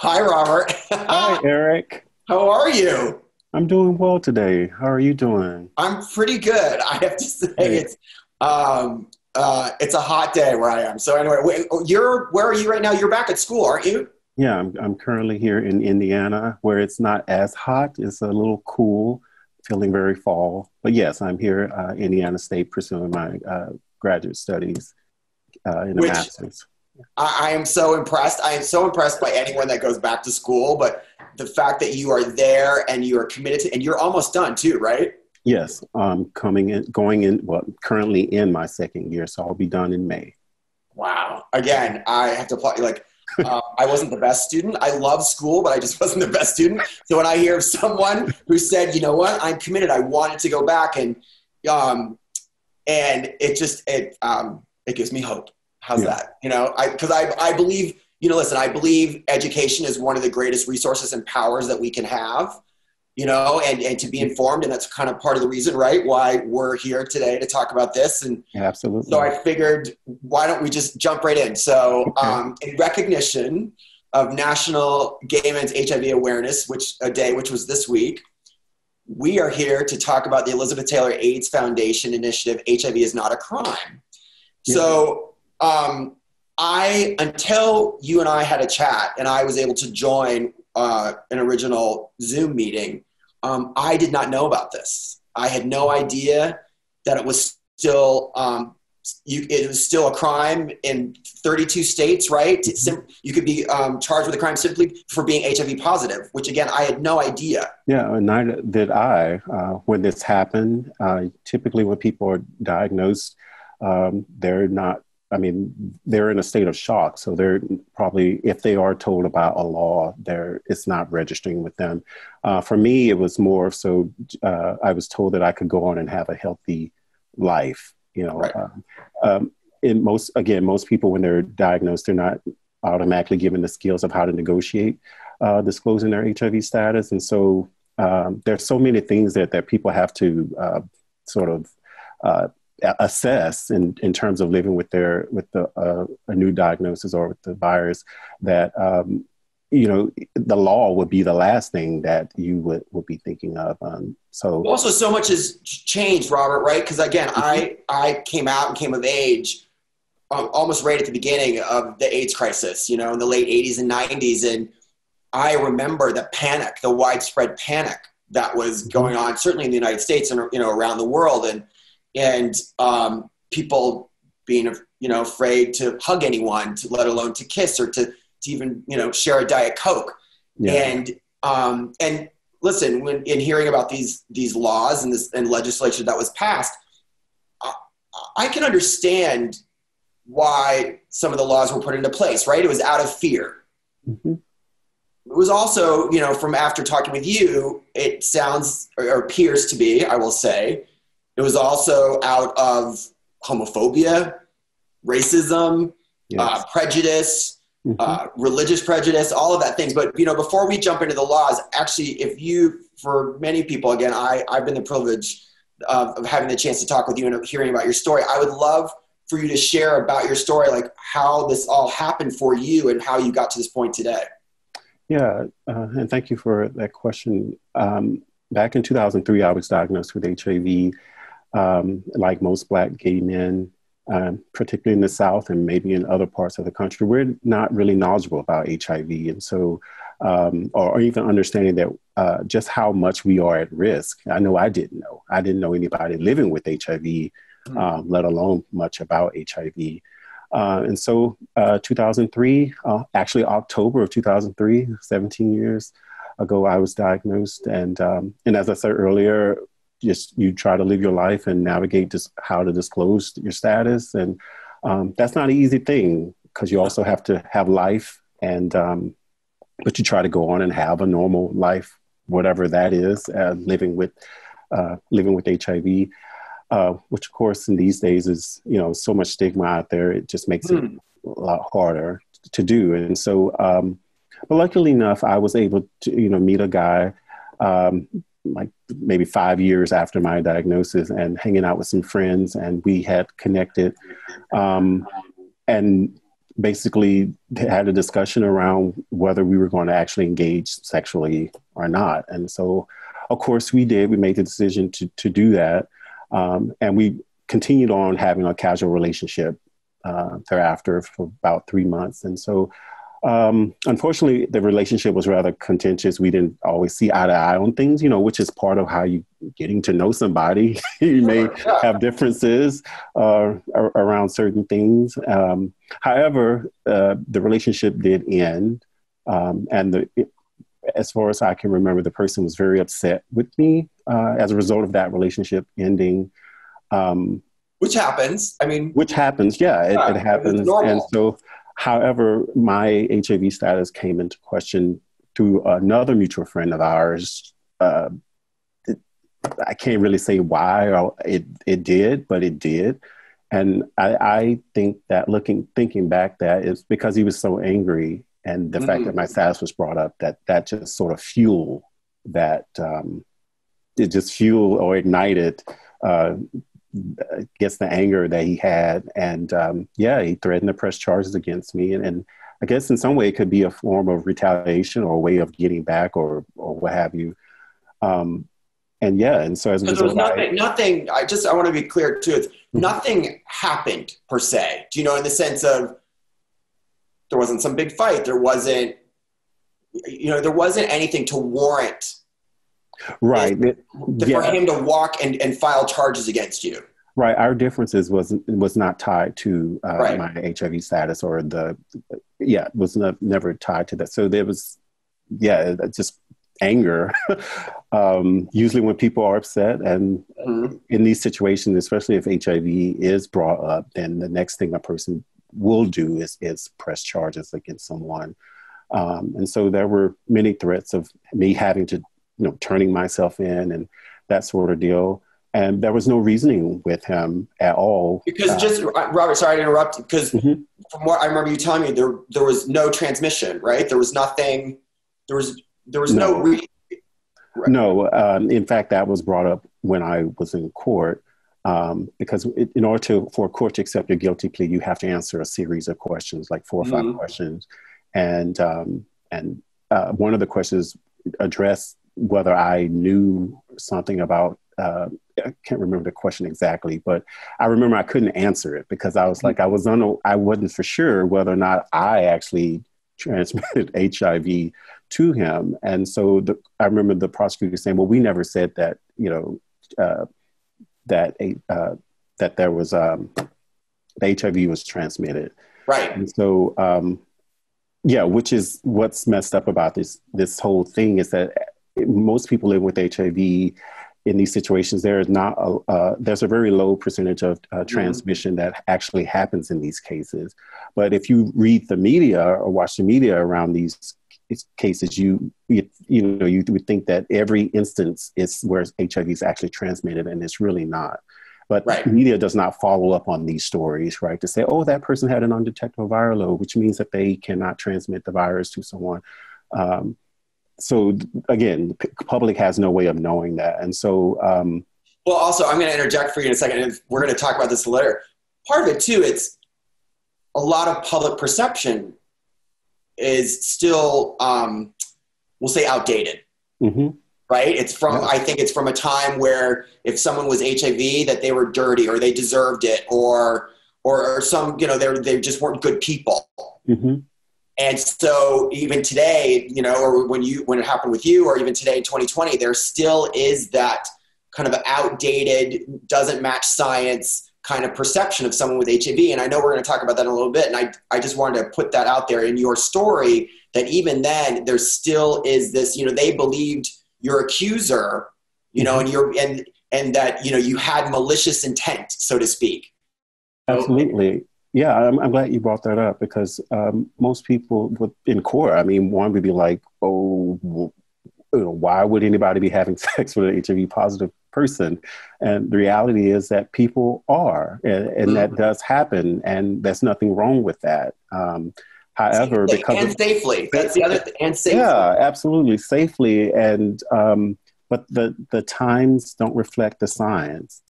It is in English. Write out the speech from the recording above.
Hi, Robert. Hi, Eric. How are you? I'm doing well today. How are you doing? I'm pretty good. I have to say Great. it's a hot day where I am. So anyway, where are you right now? You're back at school, aren't you? Yeah, I'm currently here in Indiana where it's not as hot. It's a little cool, feeling very fall. But yes, I'm here, Indiana State, pursuing my graduate studies in a Which master's. I am so impressed. I am so impressed by anyone that goes back to school, but the fact that you are there and you are committed to, and you're almost done too, right? Yes, well, currently in my second year, so I'll be done in May. Wow. Again, I have to applaud you. I wasn't the best student. I love school, but I just wasn't the best student. So when I hear of someone who said, you know what, I'm committed, I wanted to go back, um, and it gives me hope. How's Yeah, that? Because I believe, listen, I believe education is one of the greatest resources and powers that we can have, and to be informed. And that's kind of part of the reason, right, why we're here today to talk about this. And so absolutely. I figured, why don't we just jump right in? So Okay. in recognition of National Gay Men's HIV Awareness, which was this week, we are here to talk about the Elizabeth Taylor AIDS Foundation initiative, HIV is Not a Crime. Yeah. So until you and I had a chat and I was able to join an original Zoom meeting, I did not know about this. I had no idea that it was still it was still a crime in 32 states, right? You could be charged with a crime simply for being HIV positive, which again, I had no idea. Yeah, and neither did I. When this happened, typically when people are diagnosed, they're not, I mean, they're in a state of shock. So they're probably, if they are told about a law, it's not registering with them. For me, it was more so I was told that I could go on and have a healthy life. Right. In most people, when they're diagnosed, they're not automatically given the skills of how to negotiate disclosing their HIV status. And so there's so many things that people have to sort of assess in terms of living with a new diagnosis or with the virus that the law would be the last thing that you would be thinking of. Also, so much has changed, Robert, right? Because again, Mhm. I came out and came of age almost right at the beginning of the AIDS crisis, in the late 80s and 90s. And I remember the panic, the widespread panic that was Mhm. going on, certainly in the United States and around the world, and people being afraid to hug anyone, let alone to kiss or to even share a Diet Coke. Yeah. And listen, when in hearing about these laws and legislation that was passed, I, I can understand why some of the laws were put into place. Right, it was out of fear. Mhm. It was also, from after talking with you, it sounds or appears to be, I will say, it was also out of homophobia, racism, Yes. prejudice, Mhm. religious prejudice, all of that things. But, before we jump into the laws, actually, for many people, again, I've been the privilege of having the chance to talk with you and hearing about your story. I would love for you to share about your story, like how this all happened for you and how you got to this point today. Yeah, and thank you for that question. Back in 2003, I was diagnosed with HIV. Like most Black gay men, particularly in the South and maybe in other parts of the country, we're not really knowledgeable about HIV. And so, or even understanding that just how much we are at risk. I know I didn't know. I didn't know anybody living with HIV, Hmm. let alone much about HIV. And so 2003, actually October of 2003, 17 years ago, I was diagnosed. And as I said earlier, just you try to live your life and navigate just how to disclose your status. And that's not an easy thing because you also have to have life but you try to go on and have a normal life, whatever that is, living with HIV, which of course in these days is, so much stigma out there. It just makes it Hmm. a lot harder to do. And so, but luckily enough, I was able to, meet a guy, like maybe 5 years after my diagnosis and hanging out with some friends, and we had connected. And basically had a discussion around whether we were going to actually engage sexually or not. And so, of course, we did. We made the decision to do that. And we continued on having a casual relationship thereafter for about 3 months. And so, unfortunately, the relationship was rather contentious. We didn't always see eye to eye on things, which is part of how you getting to know somebody. You may have differences around certain things. However, the relationship did end. As far as I can remember, the person was very upset with me as a result of that relationship ending. Which happens. Which happens. Yeah, it happens. And so, however, my HIV status came into question through another mutual friend of ours. I can't really say why it did, but it did. And I think that thinking back, that it's because he was so angry, and the fact that my status was brought up, that just sort of fueled that. It just fueled or ignited, the anger that he had. And he threatened to press charges against me. And I guess in some way it could be a form of retaliation or a way of getting back or what have you. And so as a result, nothing. I want to be clear too. It's nothing happened per se. Do you know, in the sense of there wasn't some big fight. There wasn't anything to warrant. Right. For him to walk and file charges against you. Right. Our differences was not tied to my HIV status or was never tied to that. So there was, just anger. Usually when people are upset, and in these situations, especially if HIV is brought up, then the next thing a person will do is press charges against someone. And so there were many threats of me having to, turning myself in and that sort of deal. And there was no reasoning with him at all. Because Robert, sorry to interrupt, because from what I remember you telling me, there was no transmission, right? There was nothing, there was no reason. Right. No, in fact, that was brought up when I was in court, because in order for a court to accept a guilty plea, you have to answer a series of questions, like 4 or 5 questions. And one of the questions addressed whether I knew something about, I can't remember the question exactly, but I remember I couldn't answer it because I was like, I wasn't for sure whether or not I actually transmitted HIV to him. And so I remember the prosecutor saying, well, we never said that, that there was, the HIV was transmitted. Right. And so, which is what's messed up about this whole thing, is that most people living with HIV in these situations, there's a very low percentage of transmission that actually happens in these cases. But if you read the media or watch the media around these cases, you would think that every instance is where HIV is actually transmitted, and it's really not. But the media does not follow up on these stories, right? To say, oh, that person had an undetectable viral load, which means that they cannot transmit the virus to someone. So again, the public has no way of knowing that. And so... well, also, I'm going to interject for you in a second, and we're going to talk about this later. Part of it, too, it's a lot of public perception is still, we'll say, outdated. Right? I think it's from a time where if someone was HIV, that they were dirty or they deserved it, or some, they just weren't good people. And so even today, or when it happened with you, or even today in 2020, there still is that kind of outdated, doesn't match science kind of perception of someone with HIV. And I know we're going to talk about that in a little bit. And I just wanted to put that out there in your story, that even then there still is this, they believed your accuser, and that, you had malicious intent, so to speak. Absolutely. Yeah, I'm glad you brought that up, because most people in court, one would be like, oh, why would anybody be having sex with an HIV positive person? And the reality is that people are, and that does happen, and there's nothing wrong with that. However, safely. That's the other thing. And safely. Yeah, absolutely, safely. And but the times don't reflect the science.